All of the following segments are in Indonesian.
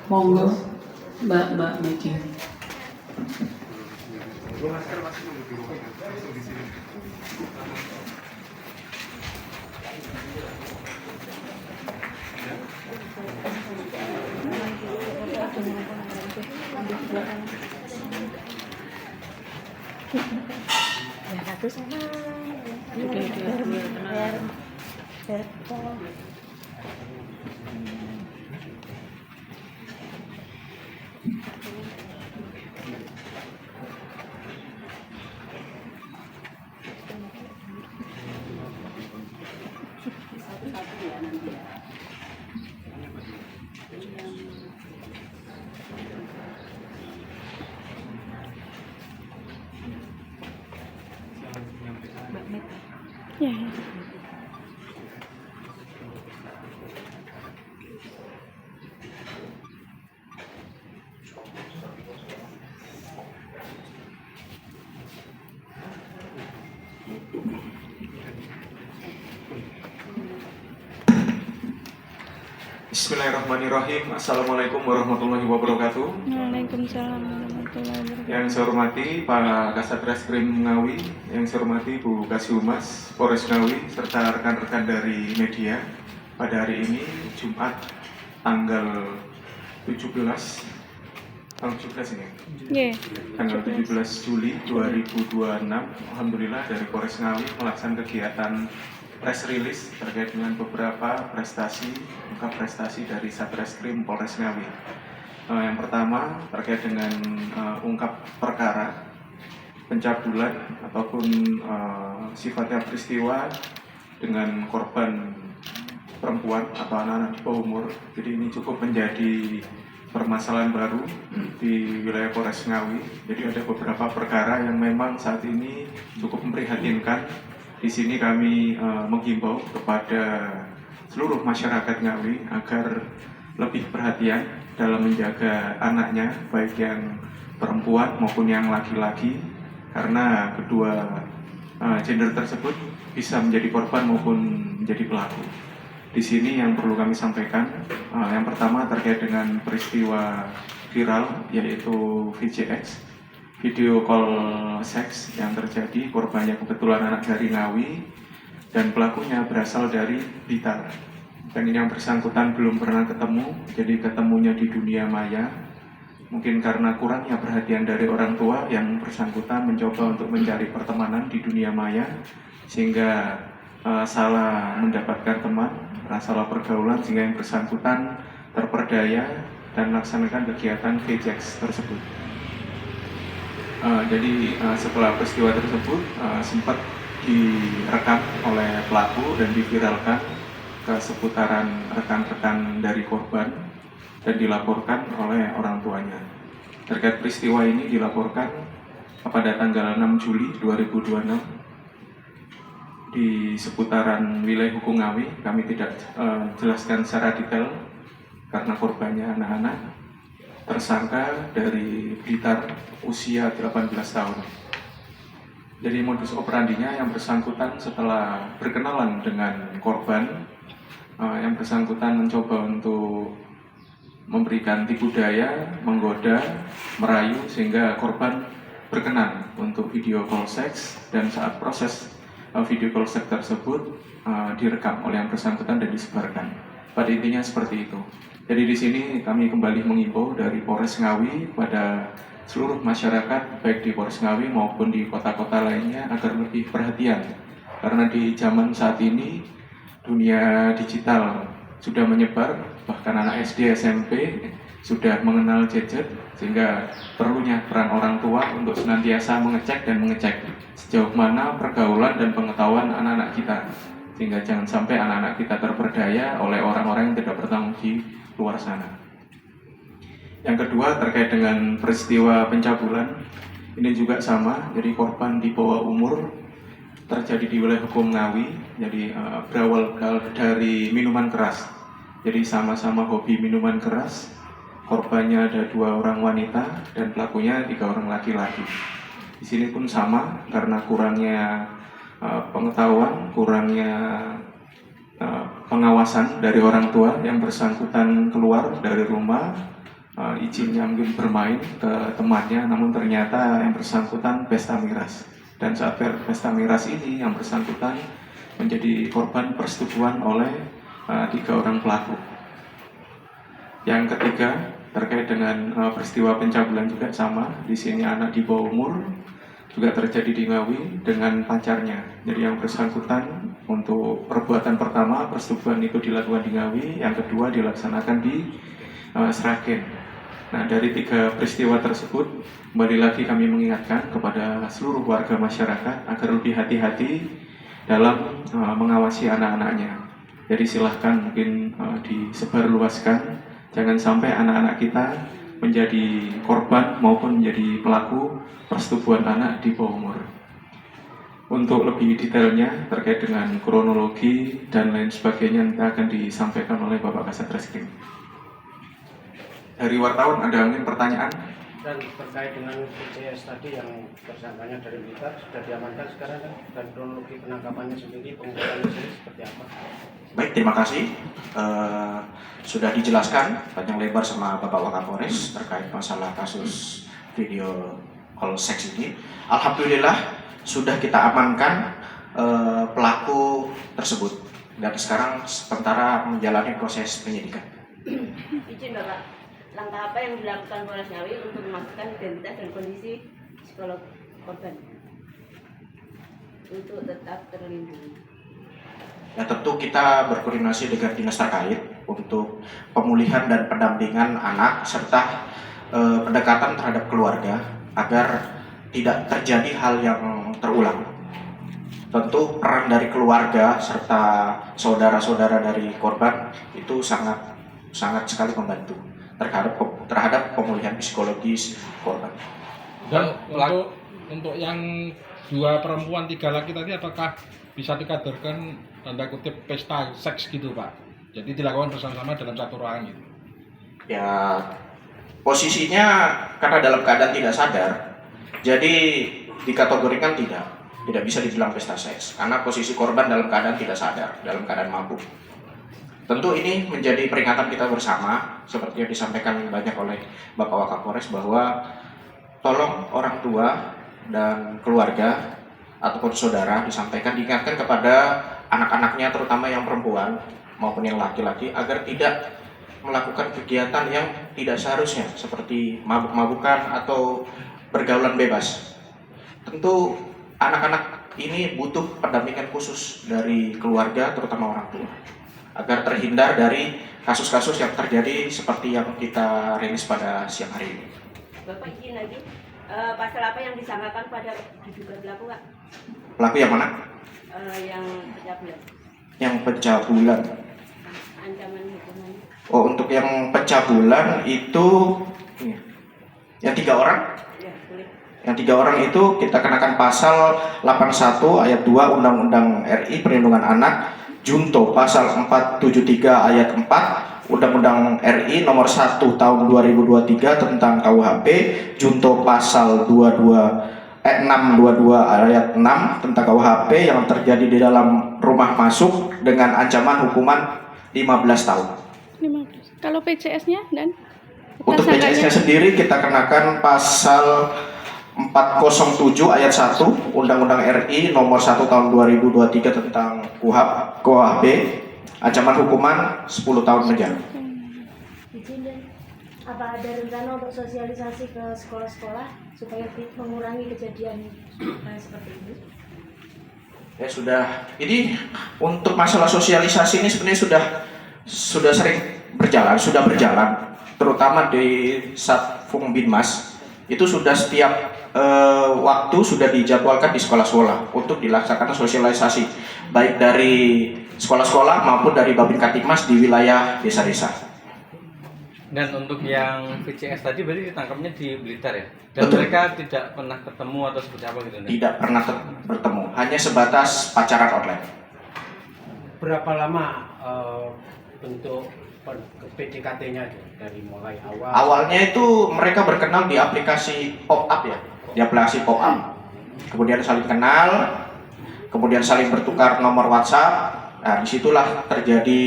Monggo, Mbak Megi. Ya satu sama. Ya. Bismillahirrahmanirrahim. Assalamualaikum warahmatullahi wabarakatuh. Waalaikumsalam warahmatullahi wabarakatuh. Yang saya hormati Pak Kasat Reskrim Ngawi, yang saya hormati Bu Kasih-Humas Polres Ngawi, serta rekan-rekan dari media. Pada hari ini Jumat tanggal 17 ini. Yeah. Tanggal 17 Juli 2026, Alhamdulillah dari Polres Ngawi melaksanakan kegiatan press release terkait dengan beberapa ungkap prestasi dari Satreskrim Polres Ngawi. Yang pertama terkait dengan ungkap perkara pencabulan ataupun sifatnya peristiwa dengan korban perempuan atau anak-anak di bawah umur. Jadi ini cukup menjadi permasalahan baru di wilayah Polres Ngawi. Jadi ada beberapa perkara yang memang saat ini cukup memprihatinkan. Di sini kami menghimbau kepada seluruh masyarakat Ngawi agar lebih perhatian dalam menjaga anaknya, baik yang perempuan maupun yang laki-laki, karena kedua gender tersebut bisa menjadi korban maupun menjadi pelaku. Di sini yang perlu kami sampaikan, yang pertama terkait dengan peristiwa viral yaitu VCX, video call seks yang terjadi. Korbannya kebetulan anak dari Ngawi dan pelakunya berasal dari Blitar. Dan ini yang bersangkutan belum pernah ketemu, jadi ketemunya di dunia maya. Mungkin karena kurangnya perhatian dari orang tua, yang bersangkutan mencoba untuk mencari pertemanan di dunia maya, sehingga salah mendapatkan teman, salah pergaulan, sehingga yang bersangkutan terperdaya dan melaksanakan kegiatan VCX tersebut. Jadi setelah peristiwa tersebut sempat direkam oleh pelaku dan diviralkan ke seputaran rekan-rekan dari korban dan dilaporkan oleh orang tuanya. Terkait peristiwa ini dilaporkan pada tanggal 6 Juli 2026 di seputaran wilayah hukum Ngawi. Kami tidak jelaskan secara detail karena korbannya anak-anak. Tersangka dari Blitar, usia 18 tahun. Jadi modus operandinya, yang bersangkutan setelah berkenalan dengan korban, yang bersangkutan mencoba untuk memberikan tipu daya, menggoda, merayu, sehingga korban berkenan untuk video call seks, dan saat proses video call seks tersebut direkam oleh yang bersangkutan dan disebarkan. Pada intinya seperti itu. Jadi di sini kami kembali mengimbau dari Polres Ngawi pada seluruh masyarakat, baik di Polres Ngawi maupun di kota-kota lainnya, agar lebih perhatian. Karena di zaman saat ini dunia digital sudah menyebar, bahkan anak SD, SMP sudah mengenal gadget, sehingga perlunya peran orang tua untuk senantiasa mengecek sejauh mana pergaulan dan pengetahuan anak-anak kita, sehingga jangan sampai anak-anak kita terperdaya oleh orang-orang yang tidak bertanggung di luar sana. Yang kedua terkait dengan peristiwa pencabulan, ini juga sama. Jadi korban di bawah umur, terjadi di wilayah hukum Ngawi. Jadi berawal dari minuman keras. Jadi sama-sama hobi minuman keras. Korbannya ada 2 orang wanita dan pelakunya 3 orang laki-laki. Di sini pun sama, karena kurangnya pengetahuan, kurangnya pengawasan dari orang tua yang bersangkutan keluar dari rumah, izinnya mungkin bermain ke temannya, namun ternyata yang bersangkutan pesta miras. Dan saat pesta miras ini yang bersangkutan menjadi korban persetubuhan oleh 3 orang pelaku. Yang ketiga terkait dengan peristiwa pencabulan juga sama. Di sini anak di bawah umur juga terjadi di Ngawi dengan pacarnya. Jadi yang bersangkutan untuk perbuatan pertama persetubuhan itu dilakukan di Ngawi, yang kedua dilaksanakan di Sragen. Nah, dari 3 peristiwa tersebut, kembali lagi kami mengingatkan kepada seluruh warga masyarakat agar lebih hati-hati dalam mengawasi anak-anaknya. Jadi silahkan mungkin disebarluaskan, jangan sampai anak-anak kita menjadi korban maupun menjadi pelaku persetubuhan anak di bawah umur. Untuk lebih detailnya terkait dengan kronologi dan lain sebagainya nanti akan disampaikan oleh Bapak Kasat Reskrim. Dari wartawan ada mungkin pertanyaan? Dan terkait dengan VCS tadi yang tersangkanya dari Blitar sudah diamankan sekarang kan, dan kronologi penangkapannya sendiri, pengumpulannya sendiri seperti apa? Baik, terima kasih. Sudah dijelaskan panjang lebar sama Bapak Wakapolres terkait masalah kasus video call seks ini. Alhamdulillah sudah kita amankan pelaku tersebut dan sekarang sementara menjalani proses penyidikan. Izin Bapak, langkah apa yang dilakukan Polres Ngawi untuk memastikan identitas dan kondisi psikolog korban untuk tetap terlindungi? Ya, tentu kita berkoordinasi dengan dinas terkait untuk pemulihan dan pendampingan anak serta pendekatan terhadap keluarga agar tidak terjadi hal yang terulang. Tentu peran dari keluarga serta saudara-saudara dari korban itu sangat sekali membantu terhadap pemulihan psikologis korban. Dan untuk yang 2 perempuan 3 laki tadi apakah bisa dikadarkan tanda kutip pesta seks gitu Pak? Jadi dilakukan bersama-sama dalam satu ruangan gitu? Ya, posisinya karena dalam keadaan tidak sadar, jadi dikategorikan tidak bisa dibilang pesta seks karena posisi korban dalam keadaan tidak sadar, dalam keadaan mabuk. Tentu ini menjadi peringatan kita bersama seperti yang disampaikan banyak oleh Bapak Wakapolres bahwa tolong orang tua dan keluarga ataupun saudara diingatkan kepada anak-anaknya terutama yang perempuan maupun yang laki-laki agar tidak melakukan kegiatan yang tidak seharusnya seperti mabuk-mabukan atau pergaulan bebas. Tentu anak-anak ini butuh pendampingan khusus dari keluarga terutama orang tua agar terhindar dari kasus-kasus yang terjadi seperti yang kita rilis pada siang hari ini. Bapak izin lagi, pasal apa yang disangkakan pada diduga pelaku Pak? Pelaku yang mana? Yang pencabulan. Yang pencabulan. Ancaman hukumannya. Oh, untuk yang pencabulan itu yang 3 orang? Ya, boleh. Yang 3 orang itu kita kenakan pasal 81 ayat 2 Undang-Undang RI Perlindungan Anak, junto pasal 473 ayat 4 Undang-Undang RI nomor 1 tahun 2023 tentang KUHP, junto pasal 622 ayat 6 tentang KUHP yang terjadi di dalam rumah masuk dengan ancaman hukuman 15 tahun. 15. Kalau PCS-nya dan Untuk PCS-nya sendiri kita kenakan pasal 407 ayat 1 Undang-Undang RI nomor 1 tahun 2023 tentang KUHP, ancaman hukuman 10 tahun penjara. Izin dan apa ada rencana untuk sosialisasi ke sekolah-sekolah supaya mengurangi kejadian seperti ini? Ya sudah. Ini untuk masalah sosialisasi ini sebenarnya sudah sering berjalan, terutama di Satfung Binmas itu sudah setiap waktu sudah dijadwalkan di sekolah-sekolah untuk dilaksanakan sosialisasi baik dari sekolah-sekolah maupun dari Babin Kaptipmas di wilayah desa-desa. Dan untuk yang VCS tadi berarti ditangkapnya di Blitar ya? Dan Betul. Mereka tidak pernah ketemu atau seperti apa gitu? Tidak pernah bertemu, hanya sebatas pacaran online. Berapa lama bentuk PDKT-nya dari mulai awal? Awalnya itu mereka berkenal di aplikasi pop-up ya, di aplikasi pop-up. Kemudian saling kenal, kemudian saling bertukar nomor WhatsApp, Nah, disitulah terjadi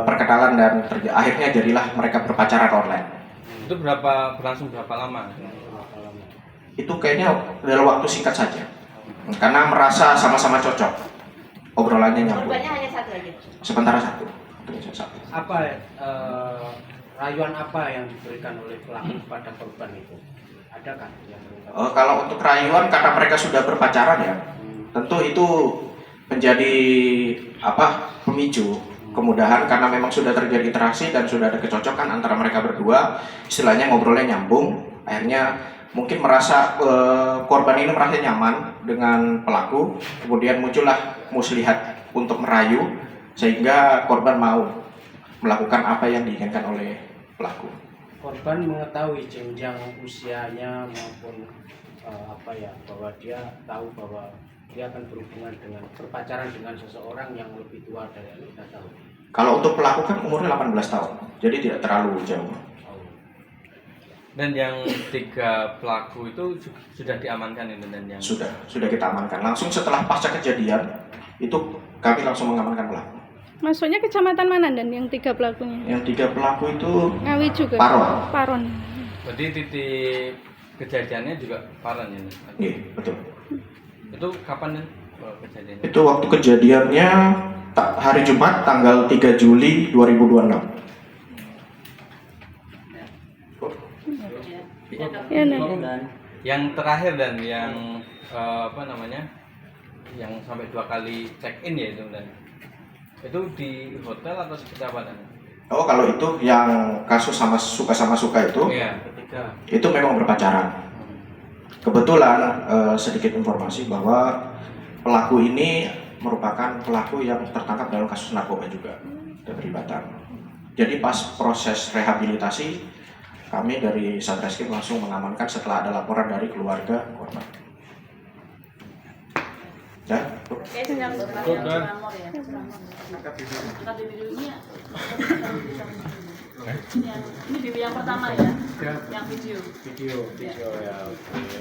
perkenalan dan akhirnya jadilah mereka berpacaran online. Itu berlangsung berapa lama? Itu kayaknya dalam waktu singkat saja, karena merasa sama-sama cocok, obrolannya nyambung. Korbannya hanya satu aja. Sementara satu. Apa rayuan apa yang diberikan oleh pelaku kepada korban itu? Adakah yang Kalau untuk rayuan, karena mereka sudah berpacaran ya, tentu itu menjadi pemicu kemudahan, karena memang sudah terjadi interaksi dan sudah ada kecocokan antara mereka berdua, istilahnya ngobrolnya nyambung, akhirnya mungkin merasa korban ini merasa nyaman dengan pelaku, kemudian muncullah muslihat untuk merayu sehingga korban mau melakukan apa yang diinginkan oleh pelaku. korban mengetahui jenjang usianya maupun bahwa dia tahu bahwa dia akan berpacaran dengan seseorang yang lebih tua dari yang kita tahu. Kalau untuk pelaku kan umurnya 18 tahun, jadi tidak terlalu jauh. Dan yang 3 pelaku itu sudah diamankan itu, dan yang sudah kita amankan. Langsung setelah pasca kejadian itu kami langsung mengamankan pelaku. Masuknya kecamatan mana dan yang 3 pelakunya? Yang 3 pelaku itu Ngawi juga. Paron. Berarti titik kejadiannya juga Paron ya? Iya, betul. Itu kapan ya kejadiannya? Itu waktu kejadiannya hari Jumat tanggal 3 Juli 2026. Ya, nah. Yang terakhir dan yang yang sampai 2 kali check in ya itu, dan itu di hotel atau seperti apa dan? Oh, kalau itu yang kasus sama suka itu, Iya. itu memang berpacaran. Kebetulan sedikit informasi bahwa pelaku ini merupakan pelaku yang tertangkap dalam kasus narkoba juga keterlibatan. Jadi pas proses rehabilitasi, kami dari Satreskrim langsung mengamankan setelah ada laporan dari keluarga korban. Ya? Yang Ceramor ya. KBB dulu ini video yang pertama ya, yang video. Video ya. Oke.